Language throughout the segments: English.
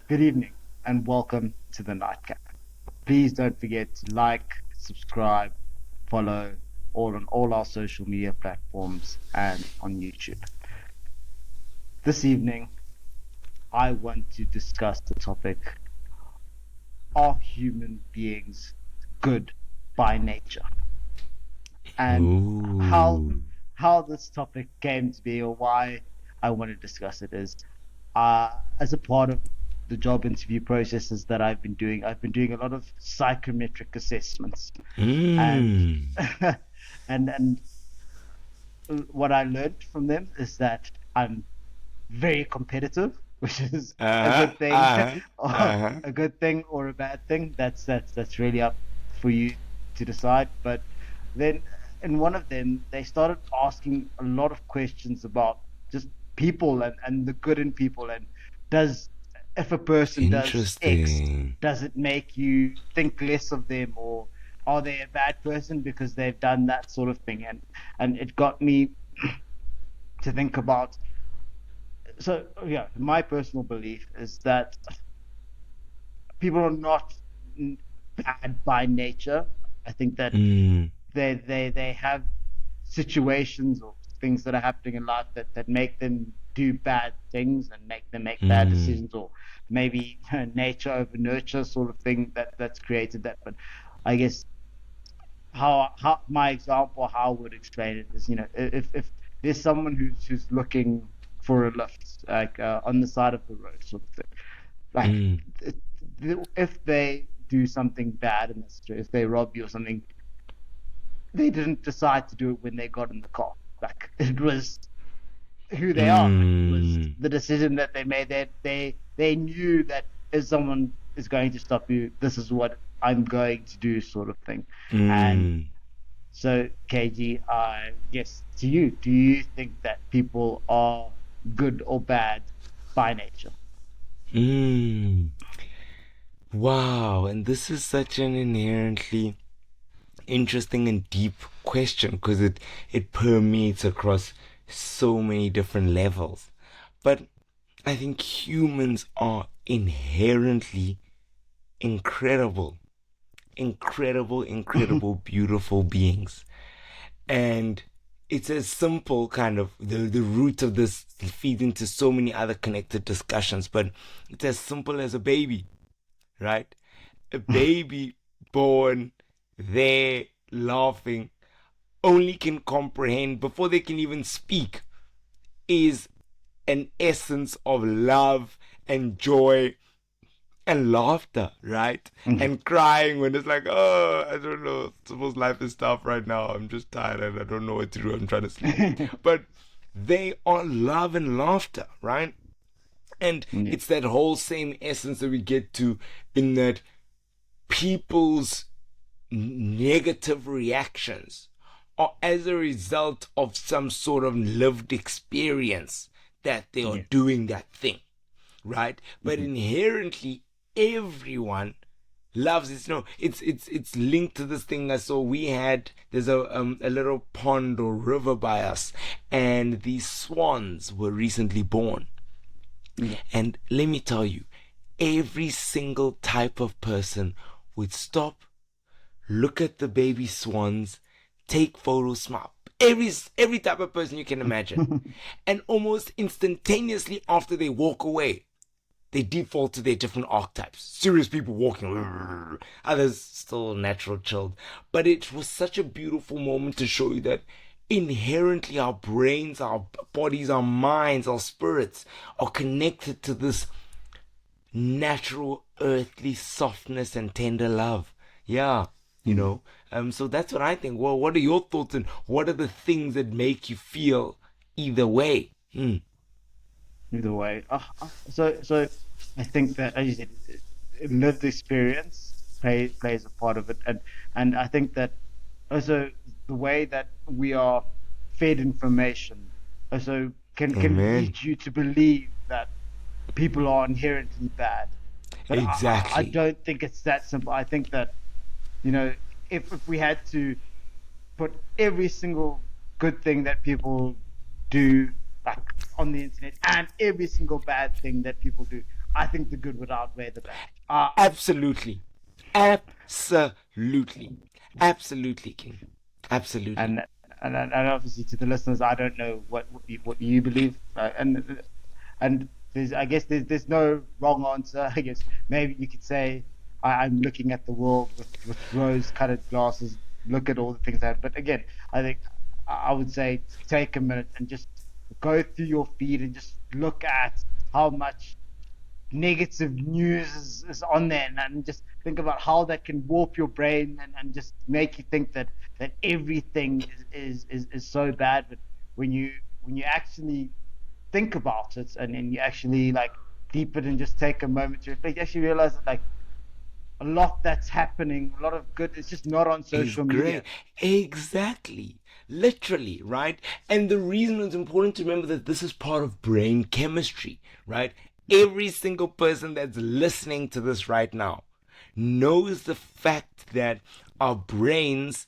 Good evening and welcome to the Nightcap. Please don't forget to like, subscribe, follow all on all our social media platforms and on YouTube. This evening, I want to discuss the topic: are human beings good by nature? And how Ooh. how this topic came to be, or why I want to discuss it, is as a part of the job interview processes that I've been doing a lot of psychometric assessments, and Mm. and what I learned from them is that I'm very competitive, which is a Uh-huh. good thing, Uh-huh. or Uh-huh. a good thing or a bad thing. That's really up for you to decide. But then in one of them, they started asking a lot of questions about just people and the good in people, and does if a person does X, Interesting. does it make you think less of them, or are they a bad person because they've done that sort of thing? And it got me to think about. So yeah, my personal belief is that people are not bad by nature. I think that Mm. they have situations or things that are happening in life that make them do bad things and make them make bad Mm. decisions, or maybe nature over nurture sort of thing that's created that. But I guess how my example, how I would explain it is, if there's someone who's looking for a lift, like on the side of the road sort of thing, like Mm. if they do something bad in the street, if they rob you or something, they didn't decide to do it when they got in the car. Like it was who they are. Like it was Mm. the decision that they made. They knew that if someone is going to stop you, this is what I'm going to do, sort of thing. And Mm. so, KG, yes, to you, do you think that people are good or bad by nature? Mm. Wow, and this is such an inherently interesting and deep question because it permeates across so many different levels. But I think humans are inherently incredible, incredible, beautiful beings. And it's a simple kind of the root of this feeds into so many other connected discussions, but it's as simple as a baby, right? A baby born there laughing only can comprehend before they can even speak is an essence of love and joy and laughter, right? Mhm. And crying when it's like, oh, I don't know, suppose life is tough right now. I'm just tired and I don't know what to do. I'm trying to sleep. But they are love and laughter, right? And Yeah. it's that whole same essence that we get to in that people's negative reactions are as a result of some sort of lived experience that they are Yeah. doing that thing, right? But Mhm. inherently, everyone loves it. No, it's linked to this thing I saw. We had there's a little pond or river by us, and these swans were recently born. Yeah. And let me tell you, every single type of person would stop, look at the baby swans, take photos, smile. Every type of person you can imagine, and almost instantaneously after they walk away, they default to their different archetypes. Serious people walking, others still natural chilled. But it was such a beautiful moment to show you that inherently our brains, our bodies, our minds, our spirits are connected to this natural earthly softness and tender love. Yeah, you Yeah. know. So that's what I think. Well, what are your thoughts and what are the things that make you feel either way? Either way. So I think that, as you said, lived experience plays a part of it, and I think that also the way that we are fed information also can Amen. lead you to believe that people are inherently bad. But I Exactly. don't think it's that simple. I think that, you know, if we had to put every single good thing that people do, like on the internet and every single bad thing that people do, I think the good would outweigh the bad. Absolutely. Absolutely. Absolutely, King. Absolutely. And and obviously to the listeners, I don't know what you believe, and there's I guess there's no wrong answer. I guess maybe you could say I'm looking at the world with rose-colored glasses. Look at all the things that. But again, I think I would say take a minute and just go through your feed and just look at how much negative news is on there, and just think about how that can warp your brain and just make you think that everything is so bad. But when you actually think about it, and then you actually like deep it and just take a moment to reflect, you actually realize that like a lot that's happening, a lot of good, it's just not on Is social great. media. Exactly. Literally, right? And the reason it's important to remember that this is part of brain chemistry, right? Every single person that's listening to this right now knows the fact that our brains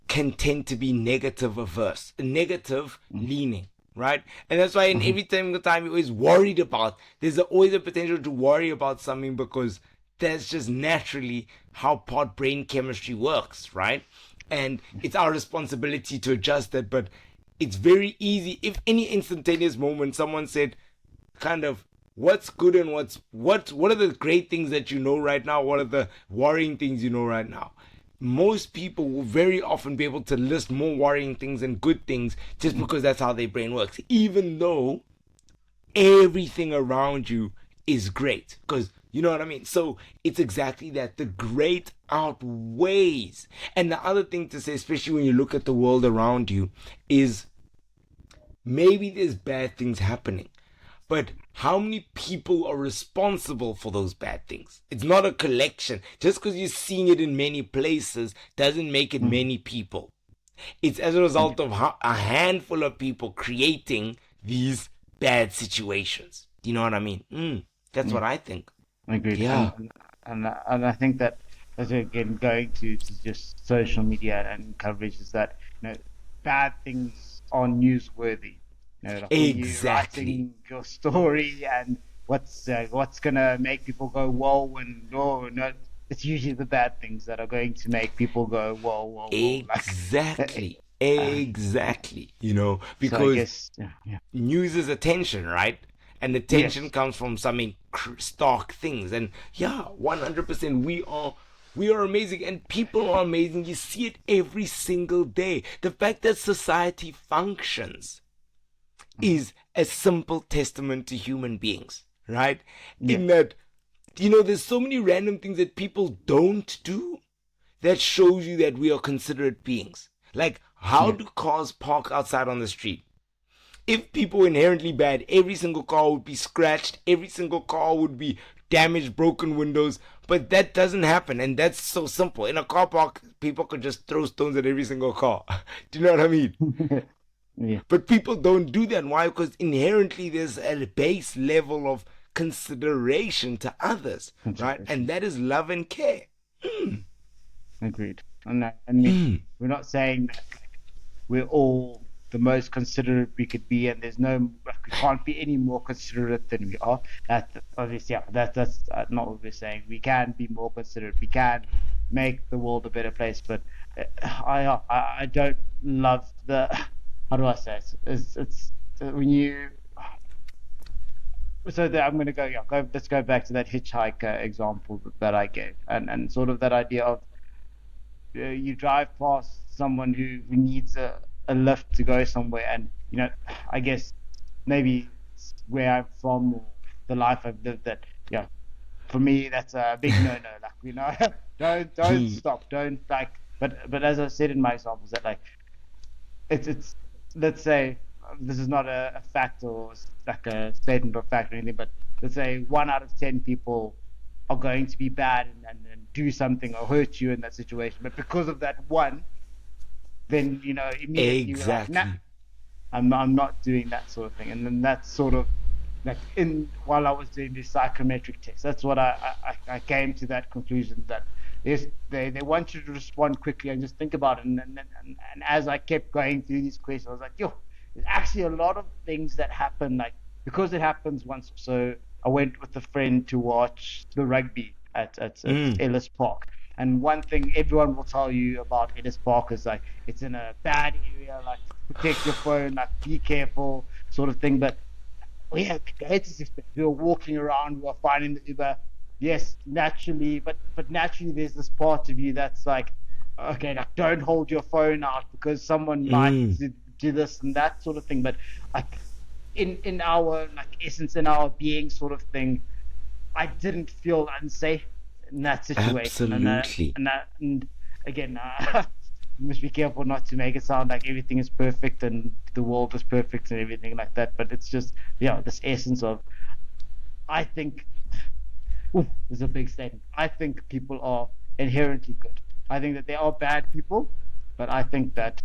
can tend to be negative averse, negative leaning, right? And that's why in Mm-hmm. every single time you're always worried about, there's always a potential to worry about something because that's just naturally how part brain chemistry works, right? And it's our responsibility to adjust that. But it's very easy if any instantaneous moment someone said, kind of, what's good and what are the great things that you know right now, what are the worrying things you know right now, most people will very often be able to list more worrying things than good things just because that's how their brain works, even though everything around you is great, because you know what I mean. So it's exactly that, the great outweighs. And the other thing to say, especially when you look at the world around you, is maybe there's bad things happening, but how many people are responsible for those bad things? It's not a collection. Just because you're seeing it in many places doesn't make it Mm-hmm. many people. It's as a result of a handful of people creating these bad situations. Do you know what I mean? That's Yeah. what I think. Agreed, Yeah, and I think that as again going to just social media and coverage is that bad things are newsworthy. Like when you're exactly. writing your story and what's gonna make people go whoa and oh no, it's usually the bad things that are going to make people go whoa like. Exactly. Uh, Exactly. so I Because guess yeah, news is attention, right? And attention yes. comes from some stark things. And yeah, 100%, we are amazing, and people are amazing. You see it every single day. The fact that society functions Mhm. is a simple testament to human beings, right? In Yes, that, there's so many random things that people don't do that shows you that we are considerate beings. Like, how yeah, do cars park outside on the street? If people were inherently bad, every single car would be scratched, every single car would be damaged, broken windows. But that doesn't happen, and that's so simple. In a car park, people could just throw stones at every single car. Do you know what I mean? yeah, But people don't do that. Why? Because inherently there's a base level of consideration to others, right? And consideration. that is love and care. Agreed. And I mean, we're not saying that like we're all the most considerate we could be, and there's no, like, we can't be any more considerate than we are. That obviously, yeah, that's not what we're saying. We can be more considerate. We can make the world a better place. But I don't love the how do I say it? It's when you so that I'm going to go, yeah, let's go back to that hitchhiker example that I gave, and sort of that idea of you drive past someone who needs a lift to go somewhere, and I guess maybe it's where I'm from or the life I've lived, that yeah, for me that's a big no-no. Like don't stop, don't like. But as I said in my examples, that like it's let's say this is not a fact or like a statement of fact or anything, but let's say 1 out of 10 people are going to be bad and do something or hurt you in that situation. But because of that one, then immediately you're like, nah, Exactly. I'm not doing that sort of thing. And then that's sort of like in while I was doing the psychometric test, that's what I came to that conclusion that is they want you to respond quickly and just think about it. And as I kept going through these questions, I was like, yo, there's actually a lot of things that happen, like because it happens once. So I went with a friend to watch the rugby at Mm, Ellis Park. And one thing everyone will tell you about Ellis Park is like it's in a bad area, like protect your phone, like be careful, sort of thing. But we had the greatest experience. We were walking around, we were finding the Uber. Yes, naturally, but naturally, there's this part of you that's like, okay, like don't hold your phone out because someone might mm, do this and that sort of thing. But like in our like essence, in our being, sort of thing, I didn't feel unsafe in that situation, absolutely. and again, you must be careful not to make it sound like everything is perfect and the world is perfect and everything like that. But it's just, yeah, this essence of, I think, oof, is a big statement. I think people are inherently good. I think that there are bad people, but I think that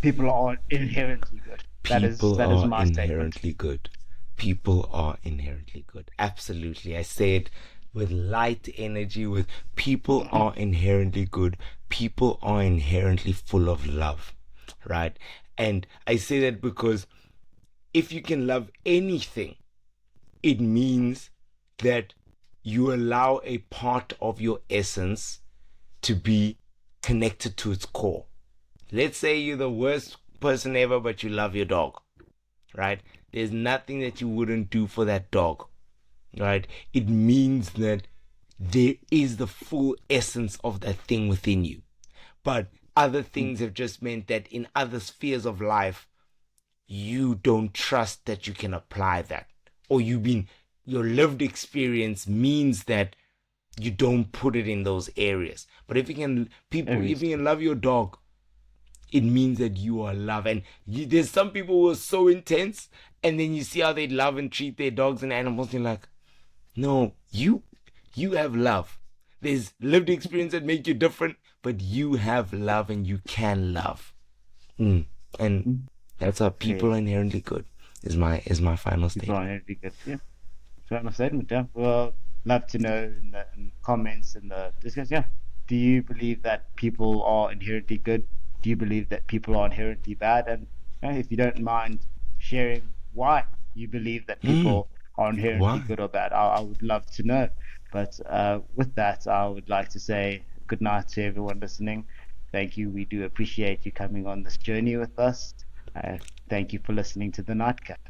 people are inherently good. People That is are my statement. inherently good. People are inherently good. Absolutely. I say it with light energy, with people are inherently good. People are inherently full of love. Right? And I say that because if you can love anything, it means that you allow a part of your essence to be connected to its core. Let's say you're the worst person ever, but you love your dog, right? There's nothing that you wouldn't do for that dog, right? It means that there is the full essence of that thing within you. But other things have just meant that in other spheres of life, you don't trust that you can apply that. Or your lived experience means that you don't put it in those areas. But if Very you true. can love your dog, it means that you are love. And there's some people who are so intense, and then you see how they love and treat their dogs and animals, and you're like, no, you have love. There's lived experience that make you different, but you have love and you can love. Mm. And that's how people are Yes, inherently good. Is my final people are statement. inherently good. Yeah. Fair enough statement, yeah. Well, love to know in the comments and the discussion. Yeah. Do you believe that people are inherently good? Do you believe that people are inherently bad? And if you don't mind sharing why you believe that Mm. people are inherently Why? good or bad, I would love to know. But with that, I would like to say good night to everyone listening. Thank you. We do appreciate you coming on this journey with us. Uh, Thank you for listening to the Nightcap.